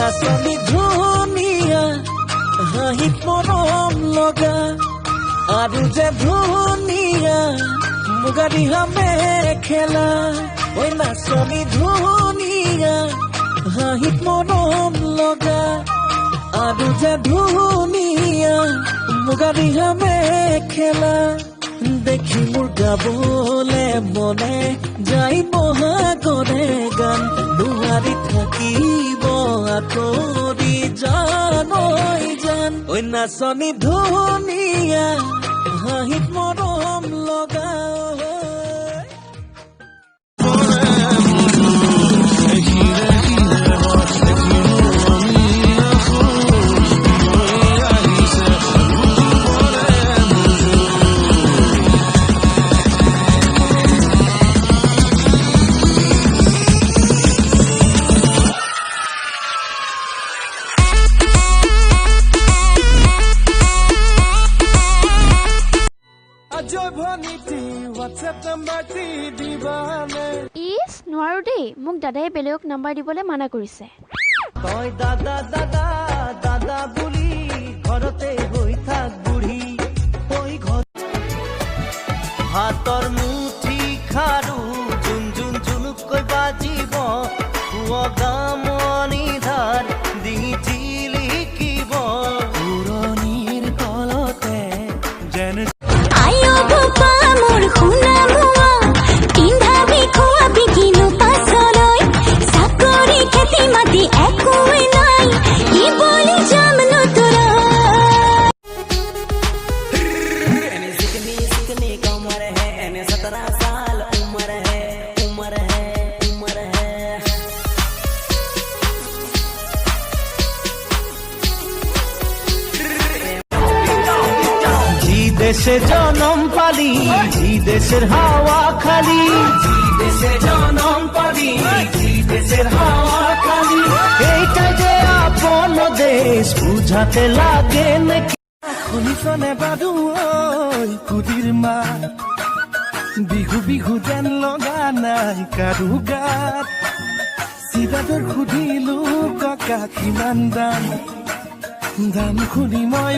নাচনি ধুনীয়া হাঁহিত মৰম লগা আৰু যে ধুনীয়া মুগা ৰিহা মেখেলা ঐ নাচনি ধুনীয়া হাঁহিত মৰম লগা আৰু যে ধুনীয়া মুগা ৰিহা মেখেলা দেখি মোৰ গাবলে মনে যাই বহাগৰে গান দুৱাৰি থাকিব আঁতৰি জান ঐ জান ঐ নাচনি ধুনীয়া হাঁহিত মৰম লগা ইছ নোৱাৰো দেই মোক দাদাই বেলেগক নাম্বাৰ দিবলৈ মানা কৰিছে তই দাদা দাদা দাদা বুলি ঘৰতে হৈ থাক বুঢ়ী হাতৰ মুঠি খাৰু জুন জুন জুনুকৈ বাজিব গামনি ধাৰ ডিঙি জিলিকিব পুৰণিৰ কলতে যেন দেশে জনম পালি জি দেশের হাওয়া খালি জি দেশে জনম পালি জি দেশের হাওয়া খালি এইটা যে আপন দেশ বুঝাতে লাগে নাকি শুনিছনে বাদু কুদিৰ মা বিহু বিহু যেন লগা নাই কাৰো গাত চিধাদৰ সুধিলো ককা কিমান দাম দাম শুনি মই